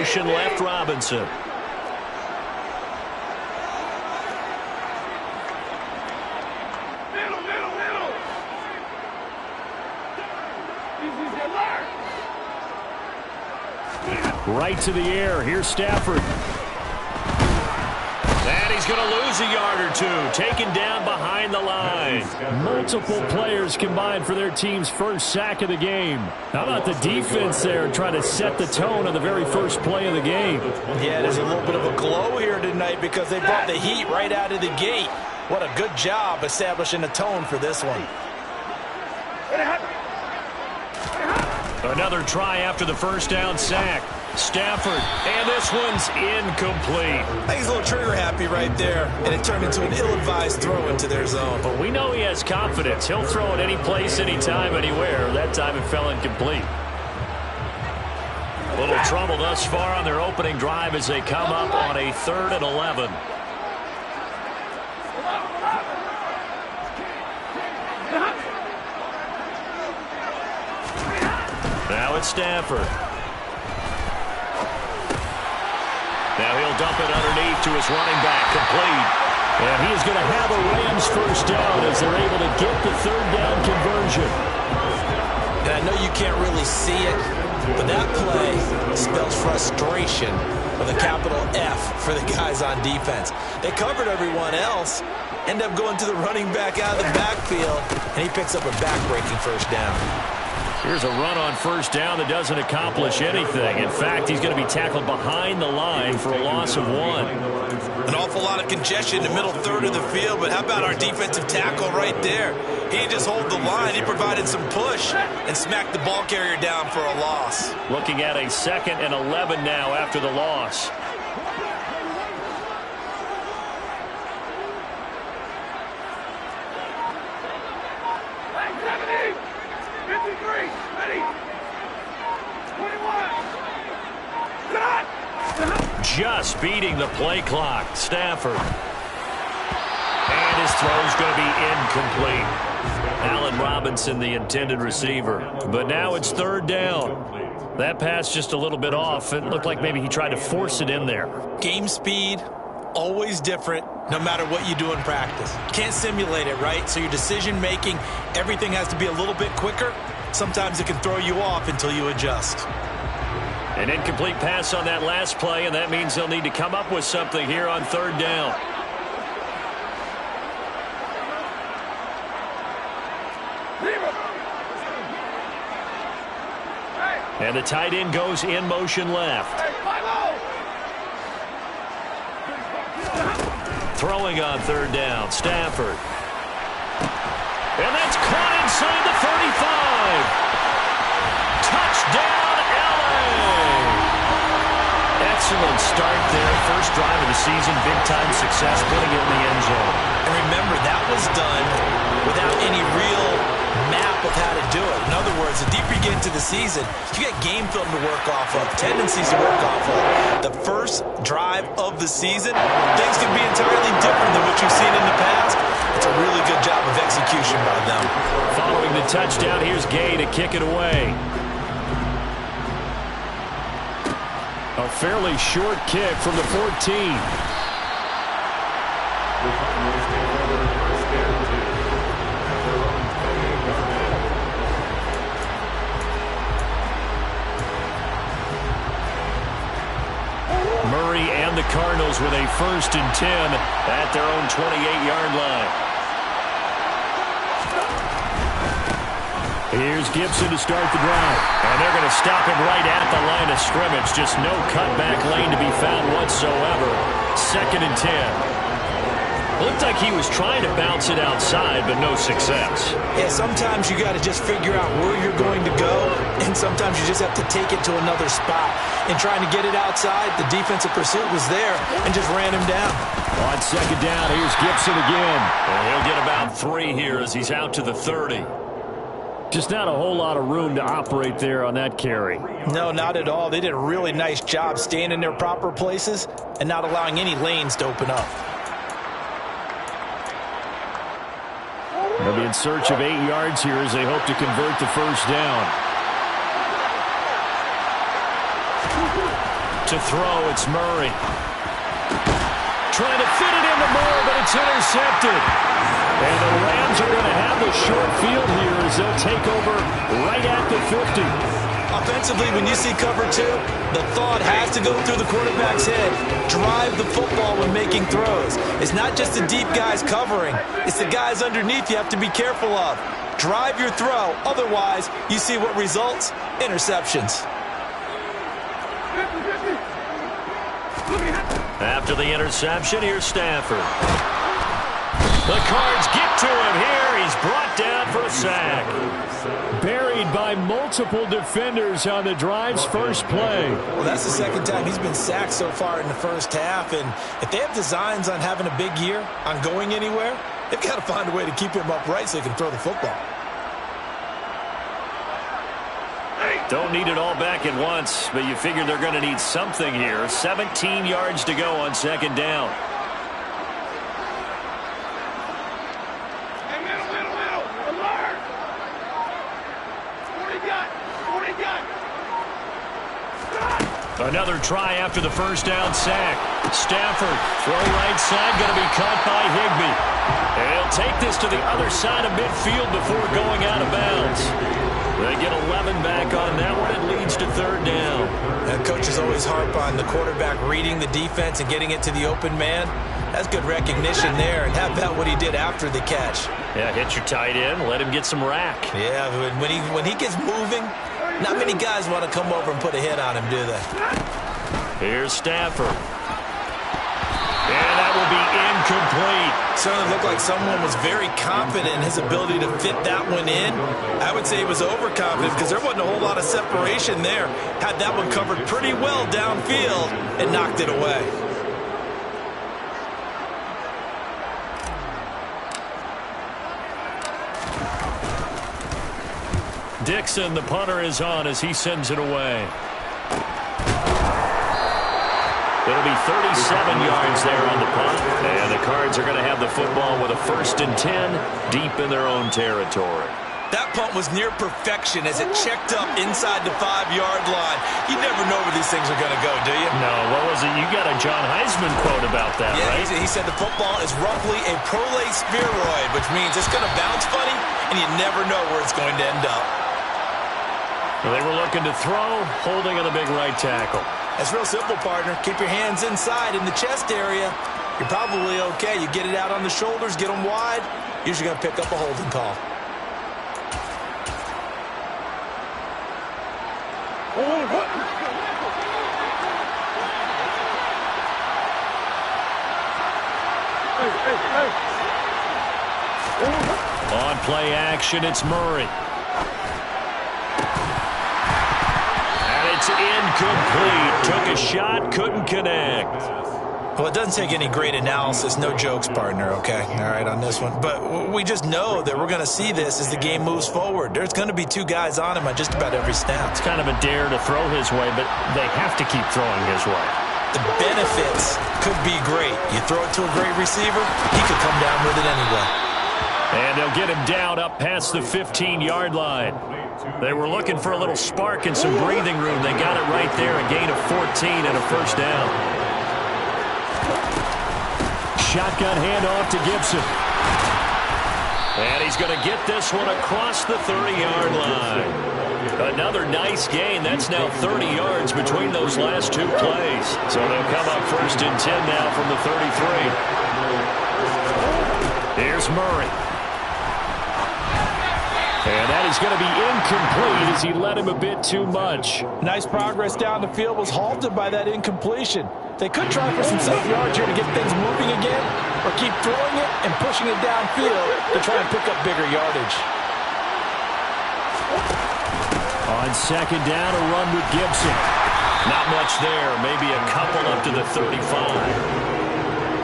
motion left Robinson. Right to the air. Here's Stafford. And he's going to lose a yard or two. Taken down behind the line. Multiple players combined for their team's first sack of the game. How about the defense there trying to set the tone on the very first play of the game? Yeah, there's a little bit of a glow here tonight because they brought the heat right out of the gate. What a good job establishing a tone for this one. Another try after the first down sack. Stafford, and this one's incomplete. I think he's a little trigger happy right there, and it turned into an ill-advised throw into their zone. But we know he has confidence. He'll throw it any place, anytime, anywhere. That time it fell incomplete. Little trouble thus far on their opening drive as they come up on a 3rd and 11. Now it's Stafford. Now he'll dump it underneath to his running back, complete. And he is going to have a Rams first down as they're able to get the 3rd down conversion. And I know you can't really see it, but that play spells frustration with a capital F for the guys on defense. They covered everyone else, end up going to the running back out of the backfield, and he picks up a back-breaking first down. Here's a run on first down that doesn't accomplish anything. In fact, he's going to be tackled behind the line for a loss of 1. An awful lot of congestion in the middle third of the field, but how about our defensive tackle right there? He didn't just hold the line. He provided some push and smacked the ball carrier down for a loss. Looking at a 2nd and 11 now after the loss. Just beating the play clock. Stafford. And his throw's going to be incomplete. Allen Robinson, the intended receiver. But now it's 3rd down. That pass just a little bit off. It looked like maybe he tried to force it in there. Game speed, always different, no matter what you do in practice. Can't simulate it, right? So your decision making, everything has to be a little bit quicker. Sometimes it can throw you off until you adjust. An incomplete pass on that last play, and that means they'll need to come up with something here on 3rd down. And the tight end goes in motion left. Throwing on 3rd down, Stafford. And that's caught inside the 35. Touchdown, LA! Excellent start there. First drive of the season, big-time success, putting it in the end zone. And remember, that was done without any real map of how to do it. In other words, the deeper you get into the season, you get game film to work off of, tendencies to work off of. The first drive of the season, things can be entirely different than what you've seen in the past. It's a really good job of execution by them. Following the touchdown, here's Gay to kick it away. A fairly short kick from the 14. Murray and the Cardinals with a 1st and 10 at their own 28-yard line. Here's Gibson to start the drive. And they're going to stop him right at the line of scrimmage. Just no cutback lane to be found whatsoever. 2nd and 10. Looked like he was trying to bounce it outside, but no success. Yeah, sometimes you got to just figure out where you're going to go, and sometimes you just have to take it to another spot. In trying to get it outside, the defensive pursuit was there and just ran him down. On 2nd down, here's Gibson again. And he'll get about 3 here as he's out to the 30. Just not a whole lot of room to operate there on that carry. No, not at all. They did a really nice job staying in their proper places and not allowing any lanes to open up. They'll be in search of 8 yards here as they hope to convert the first down. To throw, it's Murray. Trying to fit it into Moore, but it's intercepted. And the Rams are going to have the short field here as they'll take over right at the 50. Offensively, when you see cover two, the thought has to go through the quarterback's head. Drive the football when making throws. It's not just the deep guys covering. It's the guys underneath you have to be careful of. Drive your throw. Otherwise, you see what results? Interceptions. After the interception, here's Stafford. The Cards get to him here. He's brought down for a sack. Buried by multiple defenders on the drive's first play. Well, that's the second time he's been sacked so far in the first half. And if they have designs on having a big year, on going anywhere, they've got to find a way to keep him upright so he can throw the football. Don't need it all back at once, but you figure they're going to need something here. 17 yards to go on second down. Hey, middle, alert! What do you got? Another try after the first down sack. Stafford, throw right side, going to be caught by Higbee. And he'll take this to the other side of midfield before going out of bounds. They get 11 back on that one. It leads to third down. And coaches always harp on the quarterback reading the defense and getting it to the open man. That's good recognition there. And how about what he did after the catch? Yeah, hit your tight end, let him get some rack. Yeah, when he gets moving, not many guys want to come over and put a hit on him, do they? Here's Stafford. And that will be incomplete. Certainly looked like someone was very confident in his ability to fit that one in. I would say he was overconfident because there wasn't a whole lot of separation there. Had that one covered pretty well downfield and knocked it away. Dixon, the punter, is on as he sends it away. It'll be 37 yards there on the punt. And the Cards are going to have the football with a 1st and 10 deep in their own territory. That punt was near perfection as it checked up inside the 5-yard line. You never know where these things are going to go, do you? No, what was it? You got a John Heisman quote about that, yeah, right? He said the football is roughly a prolate spheroid, which means it's going to bounce funny, and you never know where it's going to end up. Well, they were looking to throw, holding on the big right tackle. That's real simple, partner. Keep your hands inside in the chest area. You're probably okay. You get it out on the shoulders, get them wide. Usually going to pick up a holding call. On play action, it's Murray. It's incomplete. Took a shot, couldn't connect. Well, it doesn't take any great analysis. No jokes, partner, okay? All right, on this one. But we just know that we're going to see this as the game moves forward. There's going to be 2 guys on him on just about every snap. It's kind of a dare to throw his way, but they have to keep throwing his way. The benefits could be great. You throw it to a great receiver, he could come down with it anyway. And they'll get him down up past the 15-yard line. They were looking for a little spark and some breathing room. They got it right there, a gain of 14 and a first down. Shotgun handoff to Gibson. And he's going to get this one across the 30-yard line. Another nice gain. That's now 30 yards between those last 2 plays. So they'll come up 1st and 10 now from the 33. Here's Murray. And that is going to be incomplete as he led him a bit too much. Nice progress down the field was halted by that incompletion. They could try for some safe yards here to get things moving again, or keep throwing it and pushing it downfield to try and pick up bigger yardage. On second down, a run with Gibson. Not much there, maybe a couple up to the 35.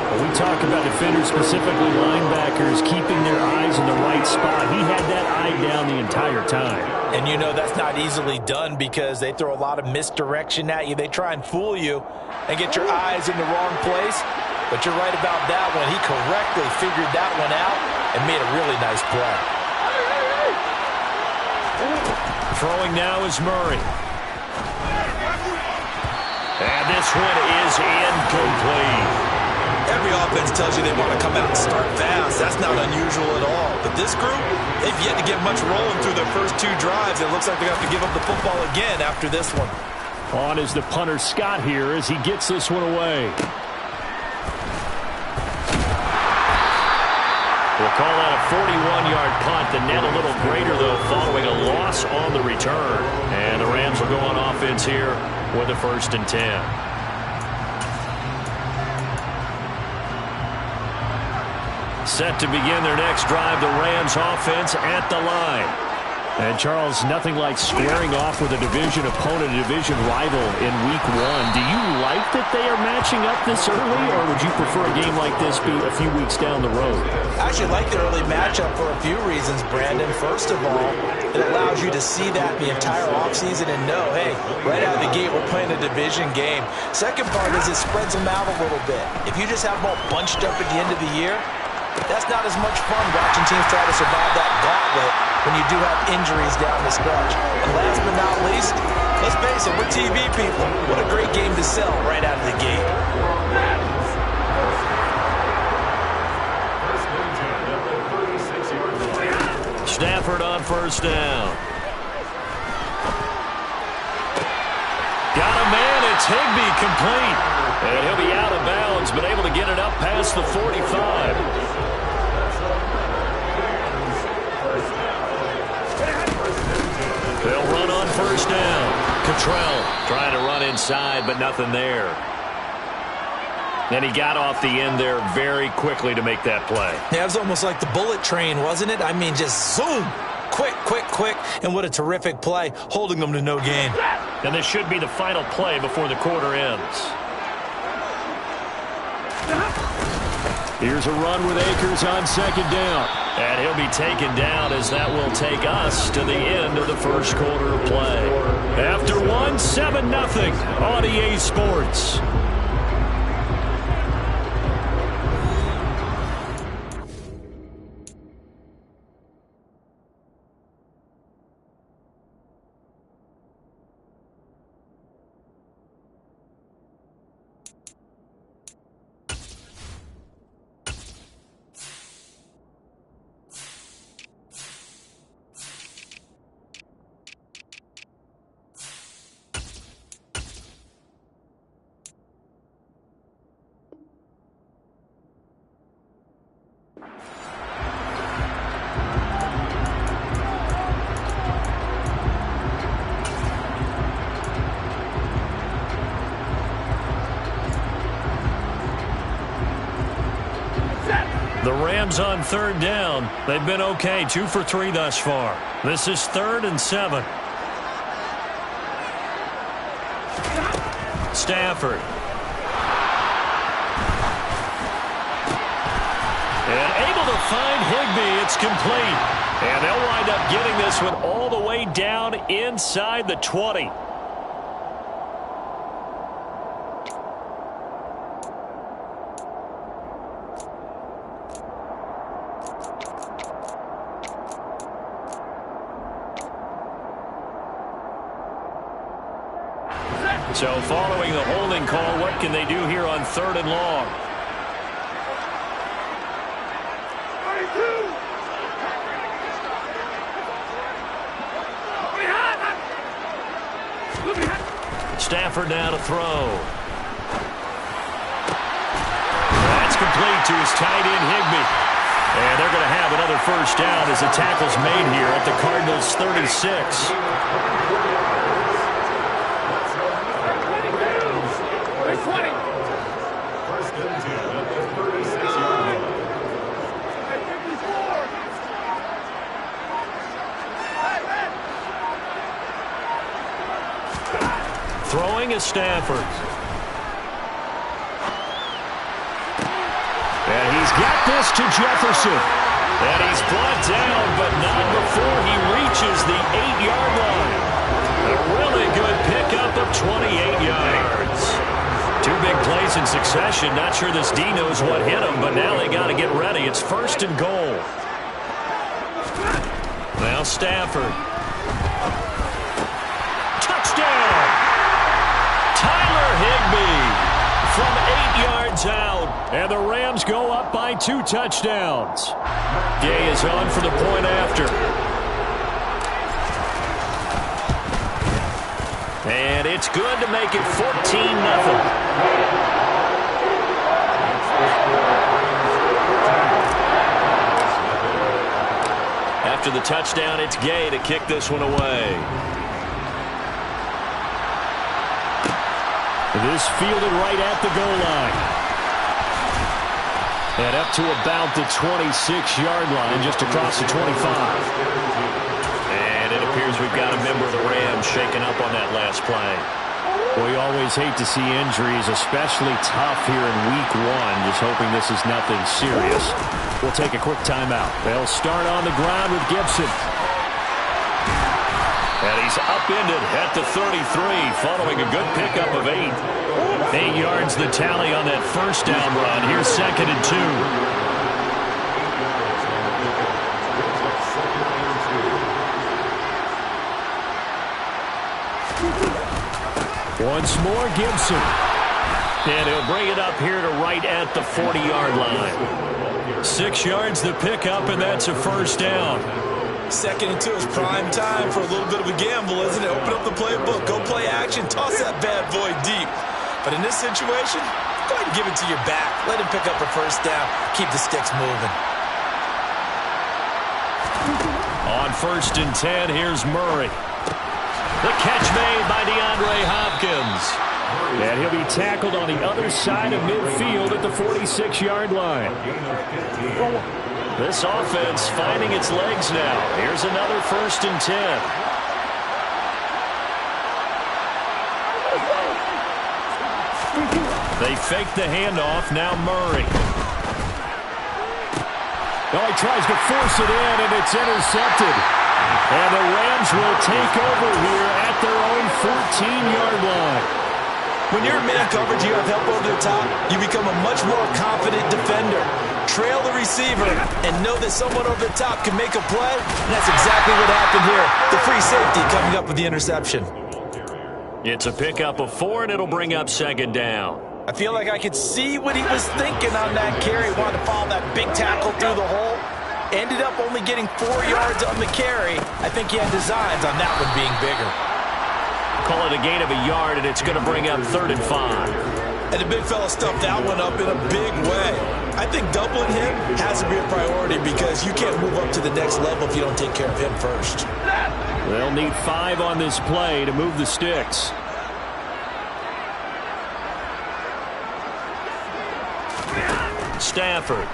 We talk about defenders, specifically linebackers, keeping their eyes in the right spot. He had that eye down the entire time. And you know that's not easily done because they throw a lot of misdirection at you. They try and fool you and get your eyes in the wrong place. But you're right about that one. He correctly figured that one out and made a really nice play. Throwing now is Murray. And this one is incomplete. Every offense tells you they want to come out and start fast. That's not unusual at all. But this group, they've yet to get much rolling through their first 2 drives. It looks like they're going to have to give up the football again after this one. On is the punter Scott here as he gets this one away. We'll call that a 41-yard punt. The net a little greater, though, following a loss on the return. And the Rams will go on offense here with a 1st and 10. Set to begin their next drive, the Rams offense at the line. And, Charles, nothing like squaring off with a division opponent, a division rival in Week 1. Do you like that they are matching up this early, or would you prefer a game like this be a few weeks down the road? I actually like the early matchup for a few reasons, Brandon. First of all, it allows you to see that the entire offseason and know, hey, right out of the gate, we're playing a division game. Second part is it spreads them out a little bit. If you just have them all bunched up at the end of the year, that's not as much fun watching teams try to survive that gauntlet when you do have injuries down the stretch. And last but not least, let's face it, we're TV people. What a great game to sell right out of the gate. Stafford on 1st down. Got a man, it's Higbee, complete. And he'll be out of bounds, but able to get it up past the 45. They'll run on 1st down. Cottrell trying to run inside, but nothing there. Then he got off the end there very quickly to make that play. Yeah, it was almost like the bullet train, wasn't it? I mean, just zoom. Quick, quick, quick. And what a terrific play, holding them to no gain. And this should be the final play before the quarter ends. Here's a run with Akers on 2nd down. And he'll be taken down as that will take us to the end of the first quarter of play. After 7-0 on EA Sports. The Rams on 3rd down. They've been okay, 2 for 3 thus far. This is 3rd and 7. Stafford. And able to find Higbee. It's complete. And they'll wind up getting this one all the way down inside the 20. So following the holding call, what can they do here on 3rd and long? Stafford now to throw. That's complete to his tight end, Higbee. And they're going to have another 1st down as the tackle's made here at the Cardinals' 36. Throwing is Stafford. And he's got this to Jefferson. And he's brought down, but not before he reaches the 8-yard line. A really good pickup of 28 yards. 2 big plays in succession. Not sure this D knows what hit him, but now they got to get ready. It's 1st and goal. Now Stafford. Touchdown! Tyler Higbee. And the Rams go up by 2 touchdowns. Gay is on for the point after. And it's good to make it 14-0. After the touchdown, it's Gay to kick this one away. This fielded right at the goal line. And up to about the 26-yard line, just across the 25. And it appears we've got a member of the Rams shaken up on that last play. We always hate to see injuries, especially tough here in week 1. Just hoping this is nothing serious. We'll take a quick timeout. They'll start on the ground with Gibson. And he's upended at the 33, following a good pickup of 8. 8 yards the tally on that first down run. Here's 2nd and 2. Once more, Gibson. And he'll bring it up here to right at the 40-yard line. 6 yards the pickup, and that's a first down. 2nd and 2 is prime time for a little bit of a gamble, isn't it? Open up the playbook, go play action, toss that bad boy deep. But in this situation, go ahead and give it to your back. Let him pick up a first down. Keep the sticks moving. On 1st and 10, here's Murray. The catch made by DeAndre Hopkins. And he'll be tackled on the other side of midfield at the 46-yard line. This offense finding its legs now. Here's another 1st and 10. They fake the handoff. Now Murray. Oh, he tries to force it in, and it's intercepted. And the Rams will take over here at their own 14-yard line. When you're in man coverage, you have help over the top, you become a much more confident defender. Trail the receiver and know that someone over the top can make a play. And that's exactly what happened here. The free safety coming up with the interception. It's a pickup of 4, and it'll bring up 2nd down. I feel like I could see what he was thinking on that carry. Wanted to follow that big tackle through the hole. Ended up only getting 4 yards on the carry. I think he had designs on that one being bigger. Call it a gain of a yard, and it's going to bring up 3rd and 5. And the big fella stuffed that one up in a big way. I think doubling him has to be a priority because you can't move up to the next level if you don't take care of him first. They'll need 5 on this play to move the sticks. Stafford.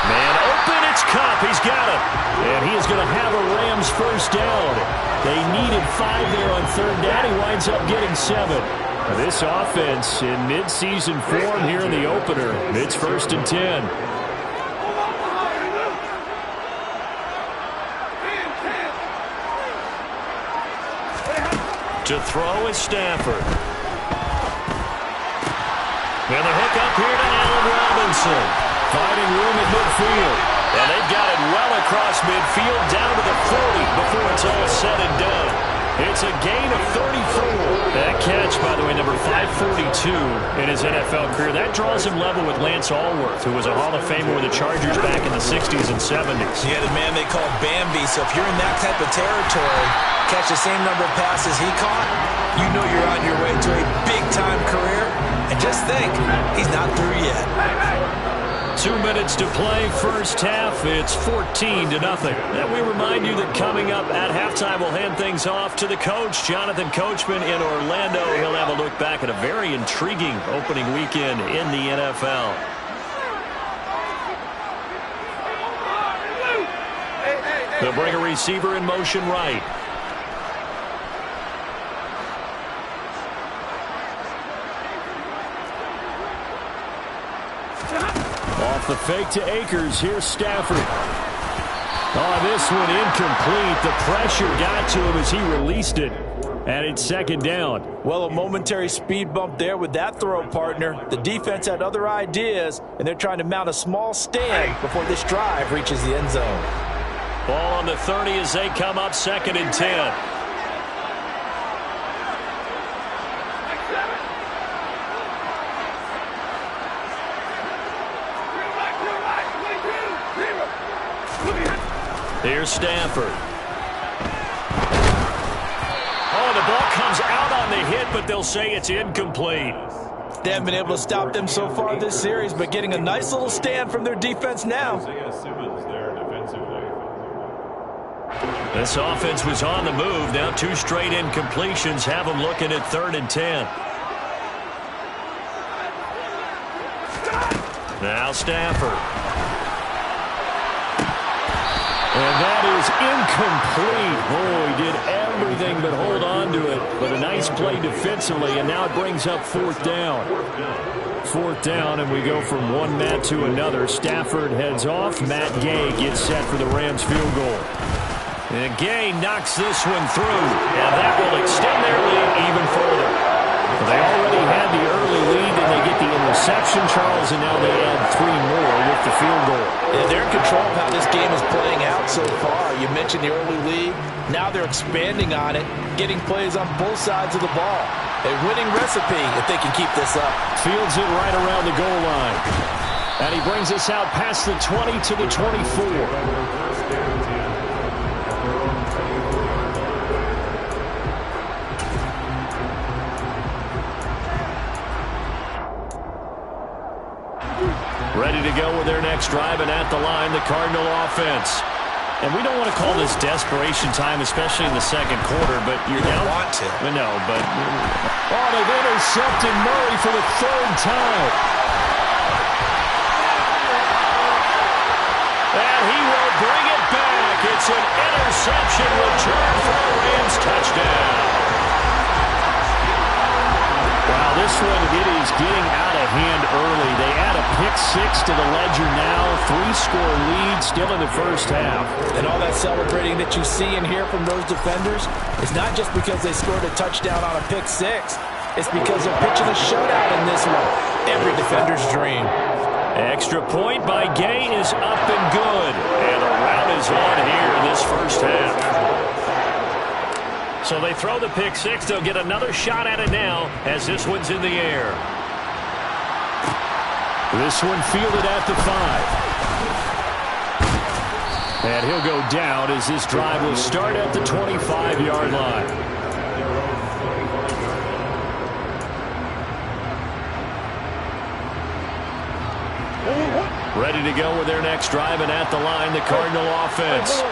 Man open, it's Kupp. He's got it. And he is going to have a Rams first down. They needed 5 there on 3rd down. He winds up getting 7. This offense in midseason form here in the opener. It's 1st and 10. To throw is Stafford. And the hook up here to Allen Robinson. Finding room at midfield. And they've got it well across midfield down to the 40 before it's all said and done. It's a gain of 34. That catch, by the way, number 542 in his NFL career. That draws him level with Lance Allworth, who was a Hall of Famer with the Chargers back in the 60s and 70s. Yeah, the man they called Bambi. So if you're in that type of territory, catch the same number of passes he caught, you know you're on your way to a big-time career. And just think, he's not through yet. 2 minutes to play, first half. It's 14-0. And we remind you that coming up at halftime, we'll hand things off to the coach, Jonathan Coachman in Orlando. He'll have a look back at a very intriguing opening weekend in the NFL. They'll bring a receiver in motion right. Off the fake to Akers. Here's Stafford. Oh, this one incomplete. The pressure got to him as he released it. And it's 2nd down. Well, a momentary speed bump there with that throw, partner. The defense had other ideas, and they're trying to mount a small stand before this drive reaches the end zone. Ball on the 30 as they come up 2nd and 10. Here's Stafford. Oh, the ball comes out on the hit, but they'll say it's incomplete. They haven't been able to stop them so far this series, but getting a nice little stand from their defense now. This offense was on the move. Now 2 straight incompletions have them looking at 3rd and 10. Now Stafford. And that is incomplete. Oh, he did everything but hold on to it. But a nice play defensively, and now it brings up 4th down. 4th down, and we go from one Matt to another. Stafford heads off. Matt Gay gets set for the Rams field goal. And Gay knocks this one through, and that will extend their lead even further. They already had the early lead, and they get the interception, Charles, and now they add 3 more with the field goal. Yeah, they're in control of how this game is playing out so far. You mentioned the early lead. Now they're expanding on it, getting plays on both sides of the ball. A winning recipe if they can keep this up. Fields it right around the goal line. And he brings us out past the 20 to the 24. Ready to go with their next drive, and at the line, the Cardinal offense. And we don't want to call this desperation time, especially in the second quarter, but you're down. Want to. No, but... Oh, they've intercepted Murray for the 3rd time. And he will bring it back. It's an interception return for a Rams touchdown. Wow, this one, it is getting out of hand early. They add a pick-6 to the ledger now. 3-score lead still in the first half. And all that celebrating that you see and hear from those defenders is not just because they scored a touchdown on a pick-6. It's because they're pitching a shutout in this one. Every defender's dream. Extra point by Gay is up and good. And a rout is on here in this first half. So they throw the pick-6. They'll get another shot at it now as this one's in the air. This one fielded at the 5. And he'll go down as this drive will start at the 25-yard line. Ready to go with their next drive, and at the line, the Cardinal offense.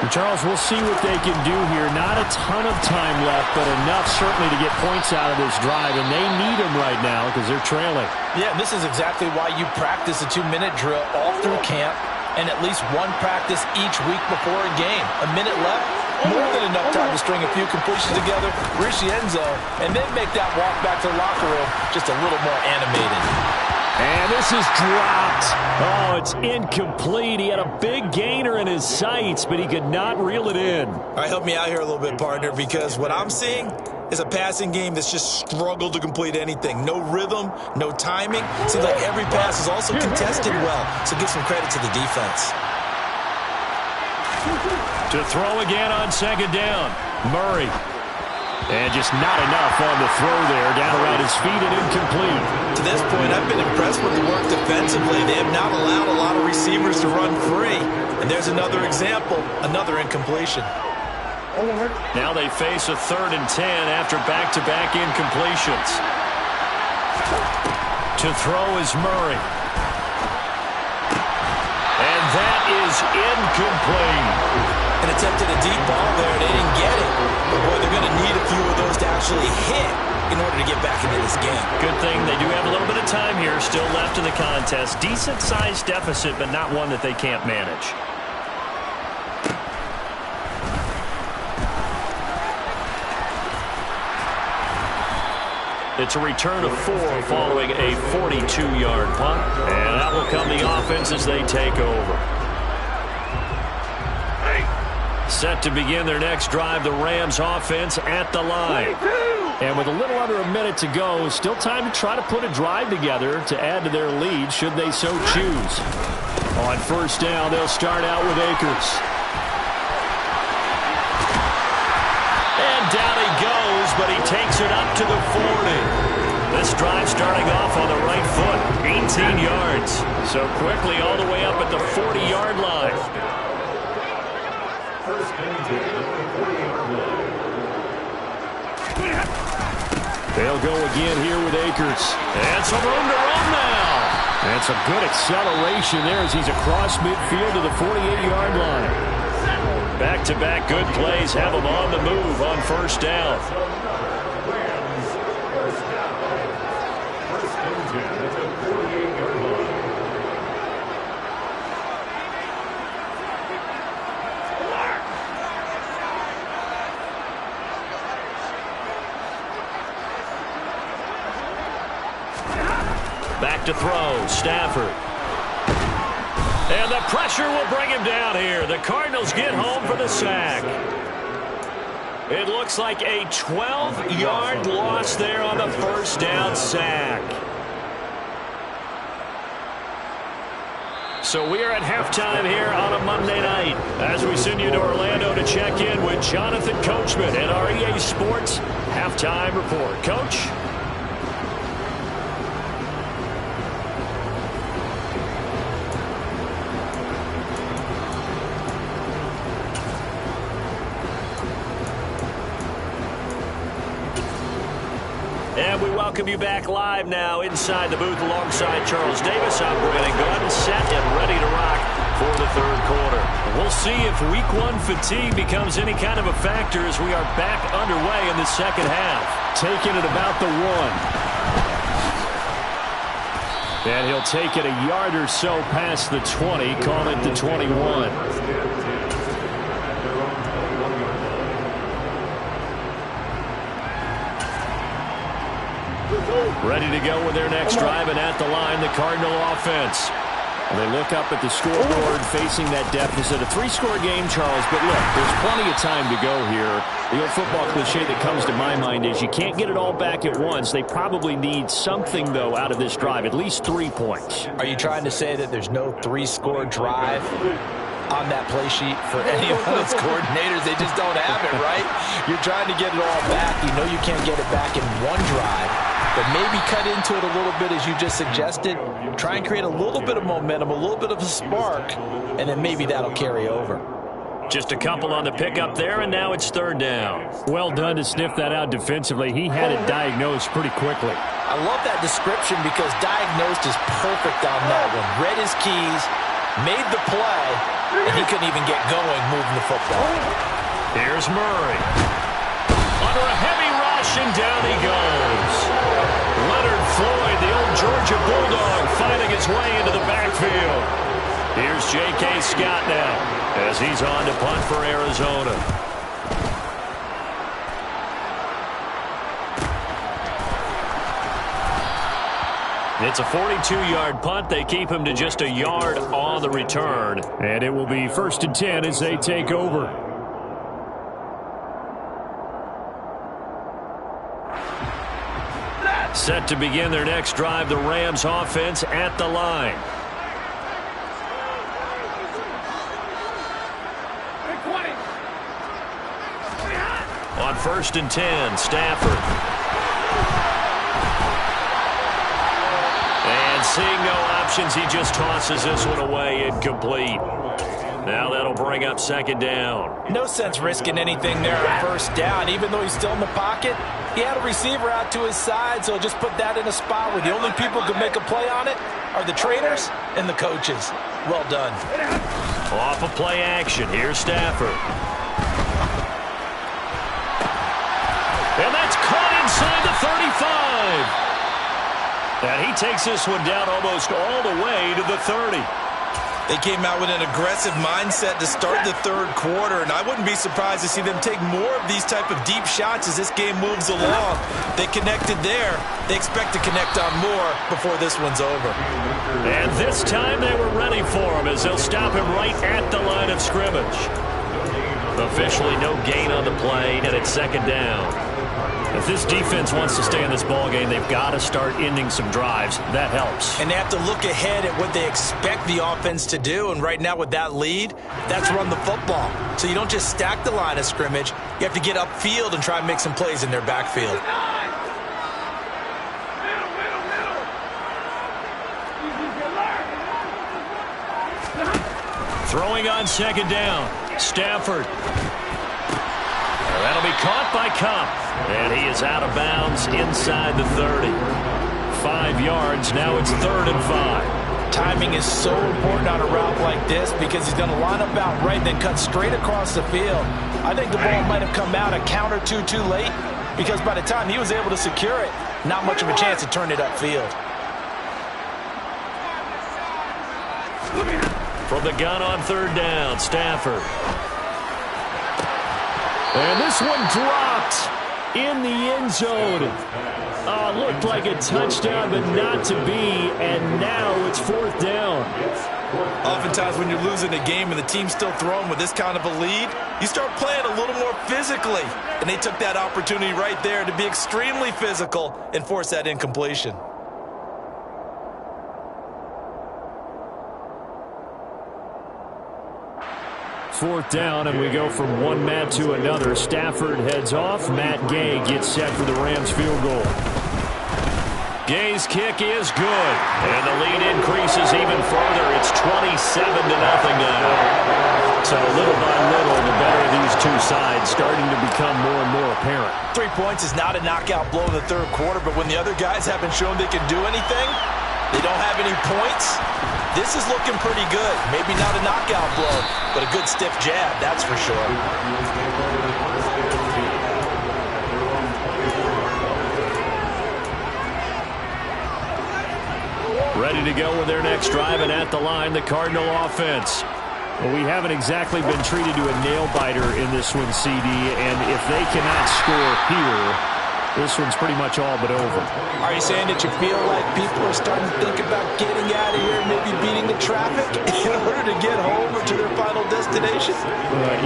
And Charles, we'll see what they can do here. Not a ton of time left, but enough certainly to get points out of this drive, and they need them right now because they're trailing. Yeah, this is exactly why you practice a 2-minute drill all through camp and at least one practice each week before a game. A minute left, more than enough time to string a few completions together, reach the end zone, and then make that walk back to the locker room just a little more animated. And this is dropped. Oh, it's incomplete. He had a big gainer in his sights, but he could not reel it in. All right, help me out here a little bit, partner, because what I'm seeing is a passing game that's just struggled to complete anything. No rhythm, no timing. Seems like every pass is also contested well, so give some credit to the defense. To throw again on 2nd down. Murray. And just not enough on the throw there. Down around his feet and incomplete. To this point, I've been impressed with the work defensively. They have not allowed a lot of receivers to run free. And there's another example, another incompletion. Now they face a 3rd and 10 after back-to-back incompletions. To throw is Murray. And that is incomplete. And attempted a deep ball there. They didn't get it. But, boy, they're going to need a few of those to actually hit in order to get back into this game. Good thing they do have a little bit of time here still left in the contest. Decent-sized deficit, but not one that they can't manage. It's a return of 4 following a 42-yard punt. And that will come the offense as they take over. Set to begin their next drive, the Rams offense at the line. And with a little under a minute to go, still time to try to put a drive together to add to their lead should they so choose. On 1st down, they'll start out with Akers. And down he goes, but he takes it up to the 40. This drive starting off on the right foot, 18 yards. So quickly all the way up at the 40-yard line. They'll go again here with Akers. And some room to run now. And some good acceleration there as he's across midfield to the 48-yard line. Back-to-back good plays have him on the move on first down. Back to throw, Stafford. And the pressure will bring him down here. The Cardinals get home for the sack. It looks like a 12-yard loss there on the first down sack. So we are at halftime here on a Monday night as we send you to Orlando to check in with Jonathan Coachman at our EA Sports Halftime Report. Coach? And we welcome you back live now inside the booth alongside Charles Davis. I'm Brandon Gaudin, set and ready to rock for the third quarter. We'll see if Week 1 fatigue becomes any kind of a factor as we are back underway in the second half. Taking it about the 1. And he'll take it a yard or so past the 20, call it the 21. Ready to go with their next drive, and at the line, the Cardinal offense. They look up at the scoreboard facing that deficit. A 3-score game, Charles, but look, there's plenty of time to go here. The old football cliche that comes to my mind is you can't get it all back at once. They probably need something, though, out of this drive, at least 3 points. Are you trying to say that there's no 3-score drive on that play sheet for any of those coordinators? They just don't have it, right? You're trying to get it all back. You know you can't get it back in one drive. But maybe cut into it a little bit, as you just suggested. Try and create a little bit of momentum, a little bit of a spark, and then maybe that'll carry over. Just a couple on the pickup there, and now it's third down. Well done to sniff that out defensively. He had it diagnosed pretty quickly. I love that description because diagnosed is perfect on that one. Read his keys, made the play, and he couldn't even get going moving the football. Here's Murray. Under a heavy rush, and down he goes. Leonard Floyd, the old Georgia Bulldog, finding his way into the backfield. Here's J.K. Scott now as he's on to punt for Arizona. It's a 42-yard punt. They keep him to just a yard on the return. And it will be 1st and 10 as they take over. Set to begin their next drive, the Rams offense at the line. On 1st and 10, Stafford. And seeing no options, he just tosses this one away, incomplete. Now that'll bring up 2nd down. No sense risking anything there on 1st down. Even though he's still in the pocket, he had a receiver out to his side, so just put that in a spot where the only people who can make a play on it are the trainers and the coaches. Well done. Off of play action, here's Stafford. And that's caught inside the 35. And he takes this one down almost all the way to the 30. They came out with an aggressive mindset to start the third quarter, and I wouldn't be surprised to see them take more of these type of deep shots as this game moves along. They connected there. They expect to connect on more before this one's over. And this time they were ready for him as they'll stop him right at the line of scrimmage. Officially no gain on the play, and it's 2nd down. If this defense wants to stay in this ballgame, they've got to start ending some drives. That helps. And they have to look ahead at what they expect the offense to do. And right now with that lead, that's run the football. So you don't just stack the line of scrimmage. You have to get upfield and try and make some plays in their backfield. Throwing on 2nd down. Stafford. That'll be caught by Kupp. And he is out of bounds inside the 30. 5 yards. Now it's 3rd and 5. Timing is so important on a route like this because he's going to line up out right and then cut straight across the field. I think the ball might have come out a count or two too late because by the time he was able to secure it, not much of a chance to turn it upfield. From the gun on 3rd down, Stafford. And this one dropped in the end zone. Looked like a touchdown, but not to be. And now it's 4th down. Oftentimes when you're losing a game and the team's still throwing with this kind of a lead, you start playing a little more physically. And they took that opportunity right there to be extremely physical and force that incompletion. Fourth down, and we go from one Matt to another. Stafford heads off. Matt Gay gets set for the Rams field goal. Gay's kick is good, and the lead increases even further. It's 27-0 now. So little by little, the better of these two sides starting to become more and more apparent. 3 points is not a knockout blow in the 3rd quarter, but when the other guys haven't shown they can do anything, they don't have any points, this is looking pretty good. Maybe not a knockout blow, but a good stiff jab, that's for sure. Ready to go with their next drive, and at the line, the Cardinal offense. Well, we haven't exactly been treated to a nail-biter in this one, CD, and if they cannot score here, this one's pretty much all but over. Are you saying that you feel like people are starting to think about getting out of here, maybe beating the traffic in order to get home or to their final destination?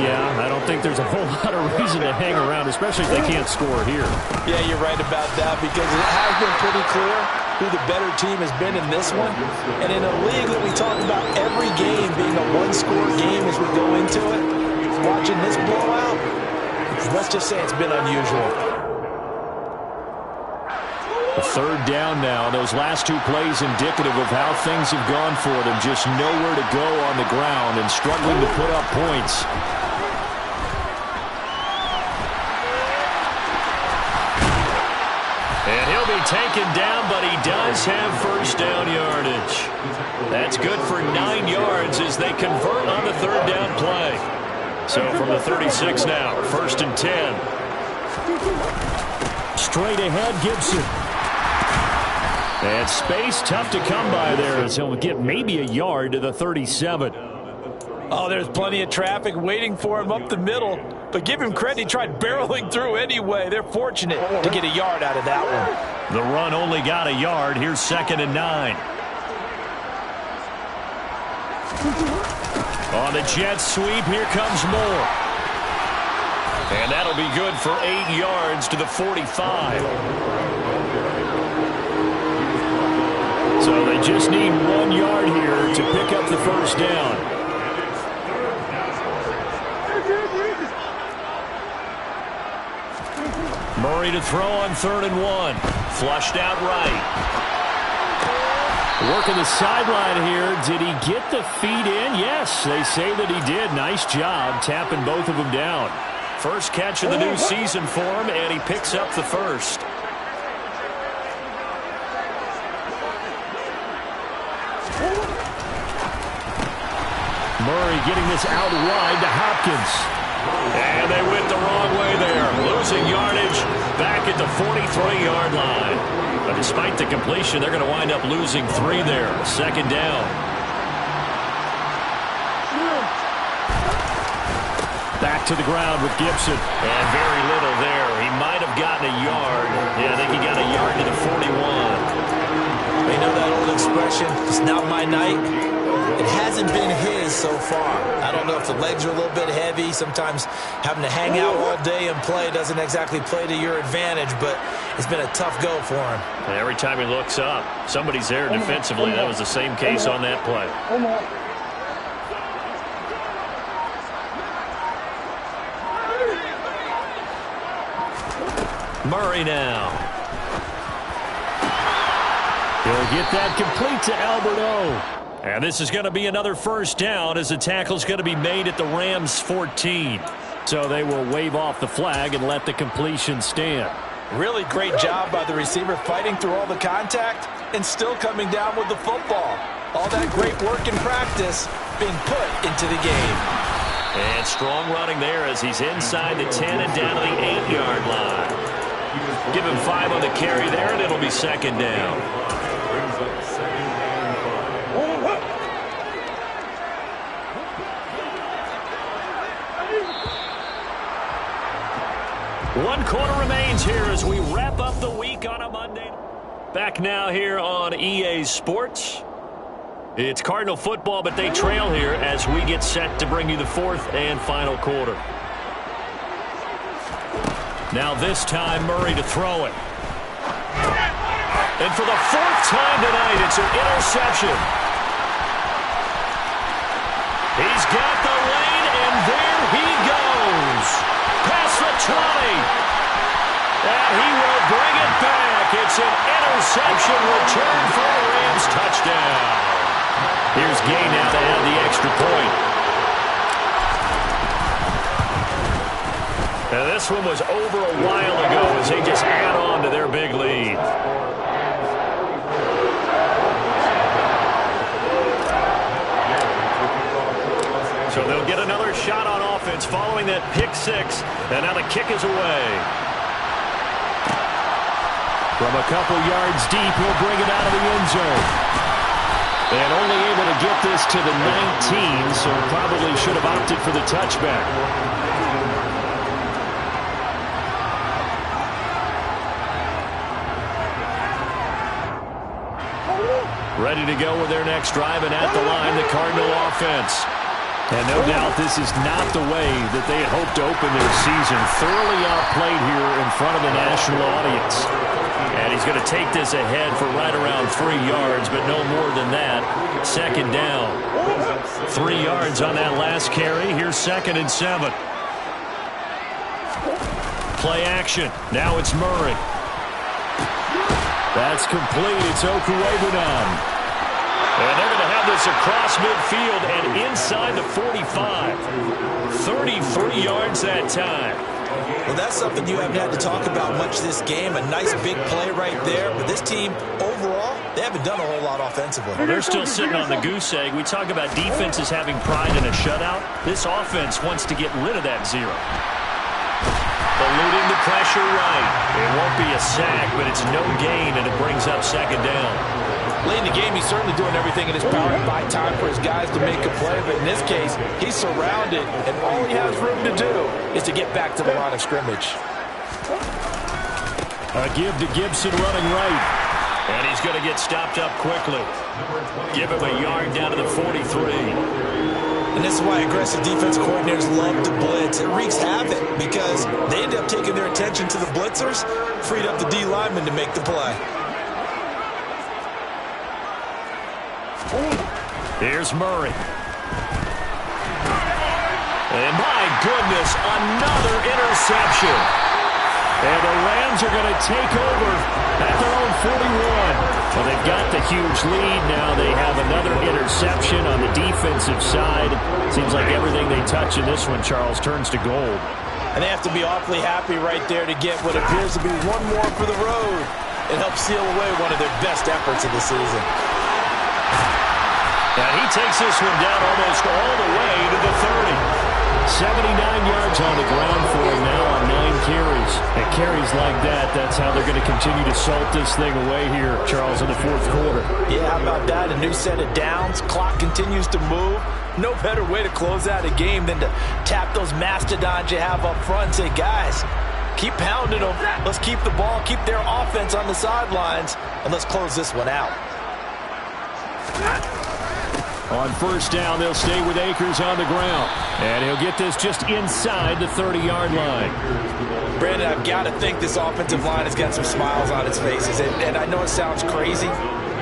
Yeah, I don't think there's a whole lot of reason to hang around, especially if they can't score here. Yeah, you're right about that because it has been pretty clear who the better team has been in this one. And in a league that we talk about every game being a one-score game as we go into it, watching this blowout, let's just say it's been unusual. A 3rd down now. Those last 2 plays indicative of how things have gone for them. Just nowhere to go on the ground and struggling to put up points. And he'll be taken down, but he does have 1st down yardage. That's good for 9 yards as they convert on the 3rd down play. So from the 36 now, 1st and 10. Straight ahead, Gibson. And space tough to come by there as he'll get maybe a yard to the 37. Oh, there's plenty of traffic waiting for him up the middle. But give him credit, he tried barreling through anyway. They're fortunate to get a yard out of that one. The run only got a yard. Here's 2nd and 9. On the jet sweep, here comes Moore. And that'll be good for 8 yards to the 45. So they just need 1 yard here to pick up the 1st down. Murray to throw on 3rd and 1. Flushed out right. Working the sideline here. Did he get the feet in? Yes, they say that he did. Nice job tapping both of them down. First catch of the new season for him, and he picks up the 1st. Murray getting this out wide to Hopkins. And they went the wrong way there. Losing yardage back at the 43-yard line. But despite the completion, they're going to wind up losing 3 there. 2nd down. Back to the ground with Gibson. And very little there. He might have gotten a yard. Yeah, I think he got a yard to the 41. They know that old expression, it's not my night. It hasn't been his so far. I don't know if the legs are a little bit heavy. Sometimes having to hang out all day and play doesn't exactly play to your advantage, but it's been a tough go for him. And every time he looks up, somebody's there defensively. That was the same case on that play. Murray now. He'll get that complete to Alberto. And this is going to be another first down as the tackle's going to be made at the Rams' 14. So they will wave off the flag and let the completion stand. Really great job by the receiver fighting through all the contact and still coming down with the football. All that great work in practice being put into the game. And strong running there as he's inside the 10 and down to the 8-yard line. Give him 5 on the carry there, and it'll be second down. One quarter remains here as we wrap up the week on a Monday. Back now here on EA Sports. It's Cardinal football, but they trail here as we get set to bring you the fourth and final quarter. Now this time, Murray to throw it. And for the fourth time tonight, it's an interception. He's got the lane, and there he goes. Past the 20. And he will bring it back. It's an interception return for the Rams touchdown. Here's Gay now to add the extra point. Now this one was over a while ago as they just add on to their big lead. So they'll get another shot on offense following that pick six. And now the kick is away. From a couple yards deep, he'll bring it out of the end zone. And only able to get this to the 19, so probably should have opted for the touchback. Ready to go with their next drive, and at the line, the Cardinal offense. And no doubt this is not the way that they had hoped to open their season. Thoroughly outplayed here in front of the national audience. And he's going to take this ahead for right around 3 yards, but no more than that. Second down. 3 yards on that last carry. Here's 2nd and 7. Play action. Now it's Murray. That's complete. It's Okuegbunam. And they're going to have this across midfield and inside the 45. 33 yards that time. Well, that's something you haven't had to talk about much this game. A nice big play right there. But this team, overall, they haven't done a whole lot offensively. Well, they're still sitting on the goose egg. We talk about defenses having pride in a shutout. This offense wants to get rid of that zero. Eluding the pressure right. It won't be a sack, but it's no gain, and it brings up second down. Late in the game, he's certainly doing everything in his power to buy time for his guys to make a play. But in this case, he's surrounded, and all he has room to do is to get back to the line of scrimmage. A give to Gibson running right. And he's going to get stopped up quickly. Give him a yard down to the 43. And this is why aggressive defense coordinators love to blitz. It wreaks havoc because they end up taking their attention to the blitzers, freed up the D lineman to make the play. Here's Murray. And my goodness, another interception. And the Rams are going to take over at their own 41. Well, they've got the huge lead. Now they have another interception on the defensive side. Seems like everything they touch in this one, Charles, turns to gold. And they have to be awfully happy right there to get what appears to be one more for the road. It helps seal away one of their best efforts of the season. And he takes this one down almost all the way to the 30. 79 yards on the ground for him now on 9 carries. And carries like that, that's how they're going to continue to salt this thing away here, Charles, in the fourth quarter. Yeah, how about that? A new set of downs. Clock continues to move. No better way to close out a game than to tap those mastodons you have up front and say, guys, keep pounding them. Let's keep the ball, keep their offense on the sidelines, and let's close this one out. On first down, they'll stay with Akers on the ground. And he'll get this just inside the 30-yard line. Brandon, I've got to think this offensive line has got some smiles on its faces. And I know it sounds crazy,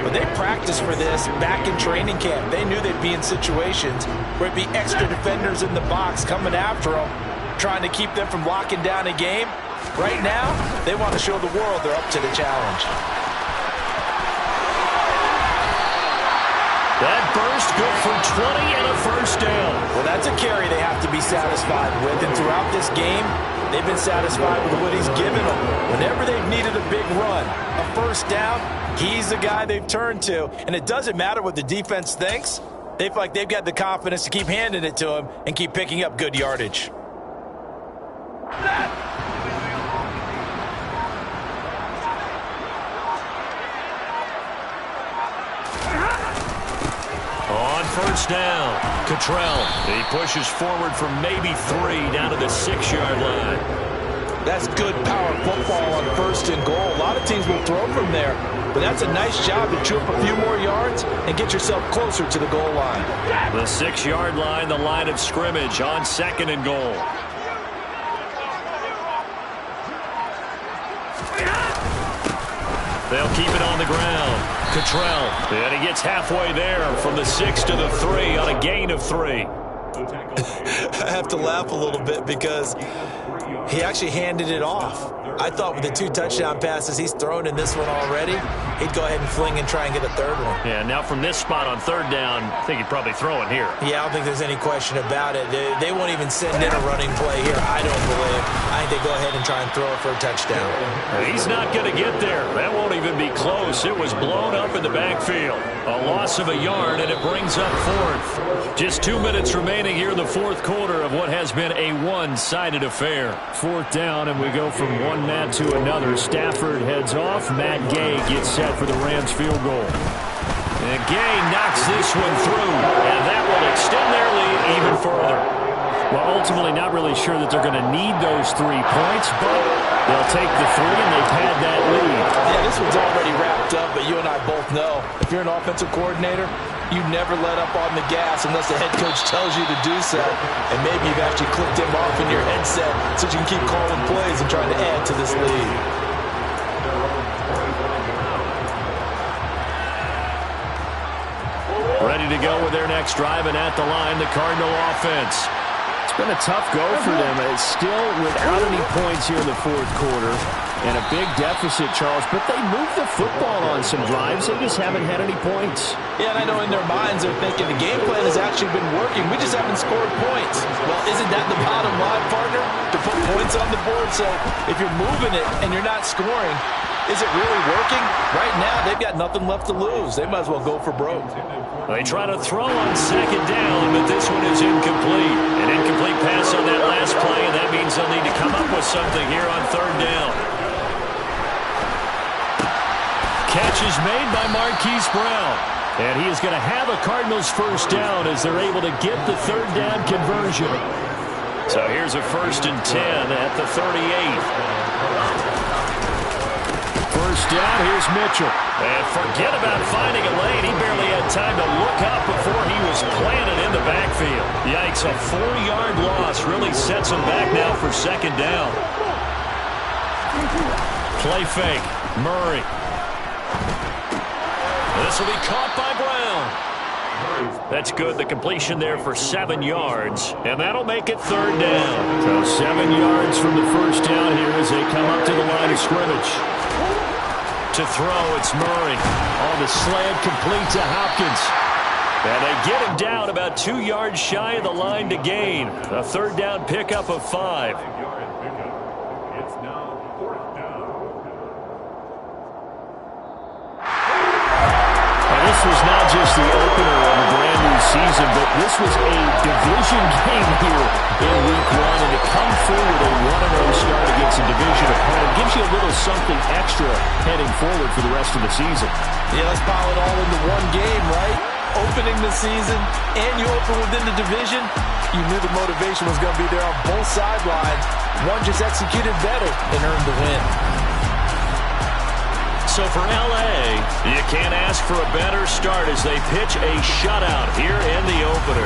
but they practiced for this back in training camp. They knew they'd be in situations where it'd be extra defenders in the box coming after them, trying to keep them from locking down a game. Right now, they want to show the world they're up to the challenge. That burst good for 20 and a first down. Well, that's a carry they have to be satisfied with. And throughout this game, they've been satisfied with what he's given them. Whenever they've needed a big run, a first down, he's the guy they've turned to. And it doesn't matter what the defense thinks. They feel like they've got the confidence to keep handing it to him and keep picking up good yardage. On first down, Cottrell. He pushes forward from maybe 3 down to the 6-yard line. That's good power football on first and goal. A lot of teams will throw from there, but that's a nice job to chew up a few more yards and get yourself closer to the goal line. The 6-yard line, the line of scrimmage on 2nd and goal. They'll keep it on the ground. Cottrell, and he gets halfway there from the 6 to the 3 on a gain of 3. I have to laugh a little bit because he actually handed it off. I thought with the 2 touchdown passes he's thrown in this one already, he'd go ahead and fling and try and get a 3rd one. Yeah, now from this spot on 3rd down, I think he'd probably throw it here. Yeah, I don't think there's any question about it. They won't even send in a running play here, I don't believe. I think they go ahead and try and throw it for a touchdown. He's not going to get there. That won't even be close. It was blown up in the backfield. A loss of a yard, and it brings up 4th. Just 2 minutes remaining here in the 4th quarter of what has been a one-sided affair. 4th down, and we go from one man to another. Stafford heads off. Matt Gay gets set for the Rams field goal. And Gay knocks this one through, and that will extend their lead even further. Well, ultimately not really sure that they're going to need those 3 points, but they'll take the 3, and they've had that lead. Yeah, this one's already wrapped up, but you and I both know if you're an offensive coordinator, you never let up on the gas unless the head coach tells you to do so. And maybe you've actually clicked him off in your headset so you can keep calling plays and trying to add to this lead. Ready to go with their next drive, and at the line, the Cardinal offense. It's been a tough go for them. It's still without any points here in the 4th quarter. And a big deficit, Charles, but they moved the football on some drives. They just haven't had any points. Yeah, and I know in their minds they're thinking the game plan has actually been working. We just haven't scored points. Well, isn't that the bottom line, partner? To put points on the board. So if you're moving it and you're not scoring, is it really working? Right now, they've got nothing left to lose. They might as well go for broke. They try to throw on 2nd down, but this one is incomplete. An incomplete pass on that last play, and that means they'll need to come up with something here on 3rd down. Catch is made by Marquise Brown. And he is going to have a Cardinals first down as they're able to get the 3rd down conversion. So here's a 1st and 10 at the 38. First down, here's Mitchell. And forget about finding a lane. He barely had time to look up before he was planted in the backfield. Yikes, a 4-yard loss really sets him back now for 2nd down. Play fake, Murray. This will be caught by Brown. That's good. The completion there for 7 yards. And that'll make it 3rd down. So 7 yards from the first down here as they come up to the line of scrimmage. To throw, it's Murray. On the slant, complete to Hopkins. And they get him down about 2 yards shy of the line to gain. A 3rd down pickup of 5. This was not just the opener of a brand new season, but this was a division game here in Week 1. And to come through with a 1-0 start against a division opponent gives you a little something extra heading forward for the rest of the season. Yeah, let's pile it all into one game, right? Opening the season, and you open within the division. You knew the motivation was going to be there on both sidelines. One just executed better and earned the win. So for L.A., you can't ask for a better start as they pitch a shutout here in the opener.